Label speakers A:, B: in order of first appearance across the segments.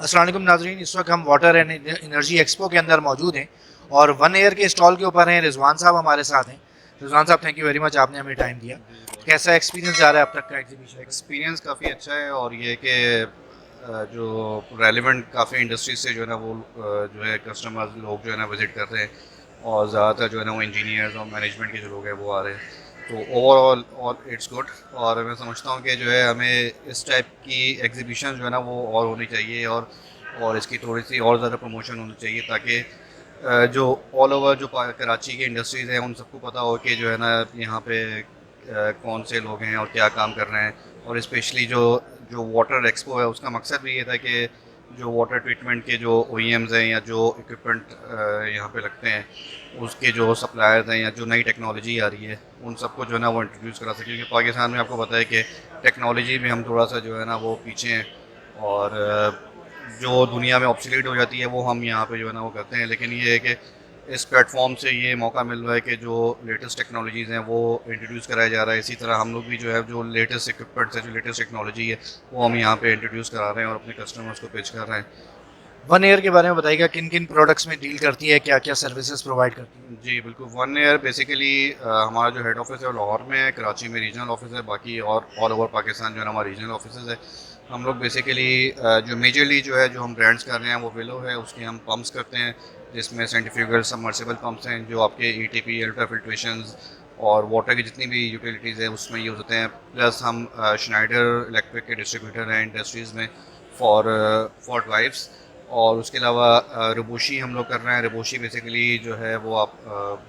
A: अस्सलाम वालेकुम नाज़रीन, इस वक्त हम वाटर एंड एनर्जी एक्सपो के अंदर मौजूद हैं और वन एयर के स्टॉल के ऊपर हैं। रिजवान साहब हमारे साथ हैं। रिजवान साहब, थैंक यू वेरी मच, आपने हमें टाइम दिया।
B: जी बहुत
A: कैसा
B: शुक्रिया।
A: एक्सपीरियंस जा रहा है अब तक का एग्जीबिशन का?
B: एक्सपीरियंस काफ़ी अच्छा है और ये कि जो रेलिवेंट काफ़ी इंडस्ट्रीज से जो है ना वो जो है कस्टमर्स लोग जो है ना विज़िट कर रहे हैं और ज़्यादातर जो है ना वो इंजीनियर्स और मैनेजमेंट के जो लोग हैं वो आ रहे हैं। तो ओवरऑल और इट्स गुड। और मैं समझता हूँ कि जो है हमें इस टाइप की एग्जीबिशन जो है ना वो और होनी चाहिए और इसकी थोड़ी सी और ज़्यादा प्रमोशन होनी चाहिए ताकि जो ऑल ओवर जो कराची की इंडस्ट्रीज़ हैं उन सबको पता हो कि जो है ना यहाँ पे कौन से लोग हैं और क्या काम कर रहे हैं। और स्पेशली जो जो वाटर एक्सपो है उसका मकसद भी ये था कि जो वाटर ट्रीटमेंट के जो OEMs हैं या जो इक्विपमेंट यहाँ पे लगते हैं उसके जो सप्लायर्स हैं या जो नई टेक्नोलॉजी आ रही है उन सबको जो है ना वो इंट्रोड्यूस करा सके, क्योंकि पाकिस्तान में आपको पता है कि टेक्नोलॉजी में हम थोड़ा सा जो है ना वो पीछे हैं और जो दुनिया में ऑब्सोलीट हो जाती है वो हम यहाँ पे जो है ना वो करते हैं। लेकिन ये है कि इस प्लेटफॉर्म से ये मौका मिल रहा है कि जो लेटेस्ट टेक्नोलॉजीज़ हैं वो इंट्रोड्यूस कराया जा रहा है। इसी तरह हम लोग भी जो है जो लेटेस्ट इक्विपमेंट्स है, जो लेटेस्ट टेक्नोलॉजी है वो हम यहाँ पे इंट्रोड्यूस करा रहे हैं और अपने कस्टमर्स को पेश कर रहे हैं।
A: वन एयर के बारे में बताइएगा, किन किन प्रोडक्ट्स में डील करती है, क्या क्या सर्विसेज प्रोवाइड करती है?
B: जी बिल्कुल। वन ईयर बेसिकली हमारा जो हेड ऑफिस है वो लाहौर में है, कराची में रीजनल ऑफिस है, बाकी और ऑल ओवर पाकिस्तान जो है ना हमारा रीजनल ऑफिस है। हम लोग बेसिकली जो मेजरली जो है जो हम ब्रांड्स कर रहे हैं वो विलो है, उसके हम पम्प्स करते हैं जिसमें सेंट्रीफ्यूगल सबमर्सिबल पम्प्स हैं जो आपके ETP अल्ट्रा फिल्ट्रेशंस और वाटर की जितनी भी यूटिलिटीज़ है उसमें यूज़ होते हैं। प्लस हम श्नाइडर इलेक्ट्रिक के डिस्ट्रीब्यूटर हैं इंडस्ट्रीज़ में फॉर फॉर ड्राइव्स। और उसके अलावा रबोशी हम लोग कर रहे हैं। रबोशी बेसिकली जो है वो आप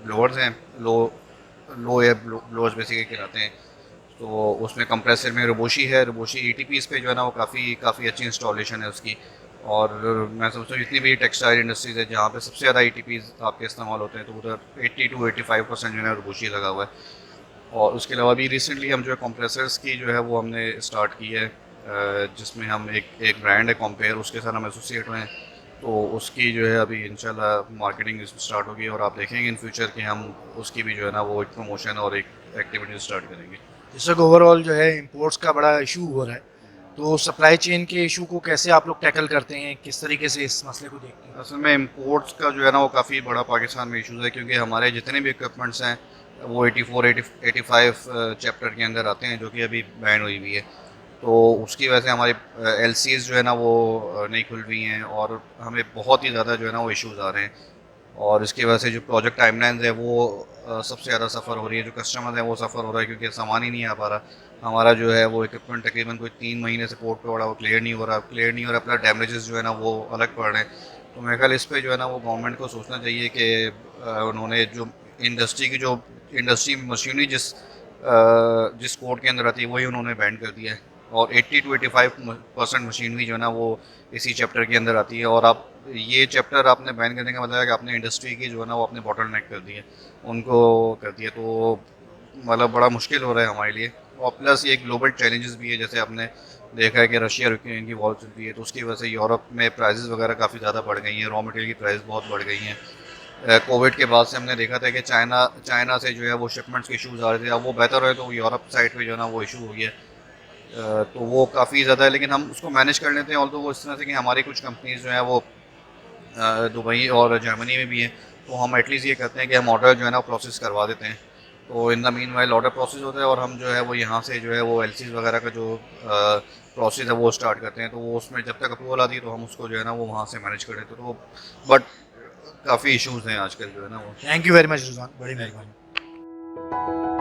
B: ब्लोअर्स हैं, लो लो एयर ब्लोअर्स बेसिकली कहलाते हैं। तो उसमें कंप्रेसर में रबोशी है। रबोशी ETPs पे जो है ना वो काफ़ी काफ़ी अच्छी इंस्टॉलेशन है उसकी। और मैं समझता हूँ जितनी भी टेक्सटाइल इंडस्ट्रीज़ है जहाँ पे सबसे ज़्यादा ETPs आपके इस्तेमाल होते हैं तो उधर 80 to 85% जो है रबोशी लगा हुआ है। और उसके अलावा भी रिसेंटली हम जो है कंप्रेसर्स की जो है वो हमने स्टार्ट की है, जिसमें हम एक एक ब्रांड है कॉम्पेयर, उसके साथ हम एसोसिएट हुए हैं। तो उसकी जो है अभी इंशाल्लाह मार्केटिंग स्टार्ट होगी और आप देखेंगे इन फ्यूचर कि हम उसकी भी जो है ना वो एक प्रमोशन और एक एक्टिविटी स्टार्ट करेंगे।
A: जिस वक्त ओवरऑल जो है इम्पोर्ट्स का बड़ा इशू हो रहा है, तो सप्लाई चेन के इशू को कैसे आप लोग टैकल करते हैं, किस तरीके से इस मसले को देखते हैं?
B: असल में इम्पोर्ट्स का जो है ना वो काफ़ी बड़ा पाकिस्तान में इशूज़ है, क्योंकि हमारे जितने भी इक्विपमेंट्स हैं वो 84 85 चैप्टर के अंदर आते हैं जो कि अभी बैन हुई हुई है। तो उसकी वजह से हमारी LCs जो है ना वो नहीं खुल रही हैं और हमें बहुत ही ज़्यादा जो है ना वो इश्यूज़ आ रहे हैं। और इसकी वजह से जो प्रोजेक्ट टाइमलाइंस है वो सबसे ज़्यादा सफ़र हो रही है, जो कस्टमर है वो सफ़र हो रहा है क्योंकि सामान ही नहीं आ पा रहा। हमारा जो है वो इक्विपमेंट तकरीबन कोई 3 महीने से पोर्ट पे पड़ा, वो क्लियर नहीं हो रहा, अपना डैमेजेस जो है ना वो अलग पड़ रहे हैं। तो मेरे ख्याल इस पे जो है ना वो गवर्नमेंट को सोचना चाहिए कि उन्होंने जो इंडस्ट्री की जो इंडस्ट्री मशीनरी जिस कोड के अंदर आती है वही उन्होंने बैन कर दिया है। और 80 to 85% मशीनरी जो है ना वो इसी चैप्टर के अंदर आती है। और आप ये चैप्टर आपने बैन करने का मतलब है कि आपने इंडस्ट्री की जो है ना वो अपने बॉटल नेक कर दी है, उनको कर दिया। तो मतलब बड़ा मुश्किल हो रहा है हमारे लिए। और प्लस ये ग्लोबल चैलेंजेस भी है, जैसे आपने देखा है कि रशिया यूक्रेन की वॉर चल रही है तो उसकी वजह से यूरोप में प्राइसेस वगैरह काफ़ी ज़्यादा बढ़ गई हैं, रॉ मटेरियल की प्राइस बहुत बढ़ गई हैं। कोविड के बाद से हमने देखा था कि चाइना चाइना से जो है वो शिपमेंट्स के इशूज़ आ रहे थे, अब वो बेहतर हुए तो यूरोप साइड पे जो है ना वो इशू हो गया। तो वो काफ़ी ज़्यादा है, लेकिन हम उसको मैनेज कर लेते हैं। ऑल्दो वो इस तरह से कि हमारी कुछ कंपनीज जो है वो दुबई और जर्मनी में भी हैं, तो हम एटलीस्ट ये करते हैं कि हम ऑर्डर जो है ना प्रोसेस करवा देते हैं। तो in the mean while order process होता है और हम जो है वो यहाँ से जो है वो LCs वगैरह का जो प्रोसेस है वो स्टार्ट करते हैं। तो वो उसमें जब तक अप्रूवल आती है तो हम उसको जो है ना वो वहाँ से मैनेज कर लेते हैं। तो बट काफ़ी इश्यूज़ हैं आजकल जो है ना वो।
A: Thank you very much Rizwan, बड़ी
B: थैंक यू।
A: मेहरबानी।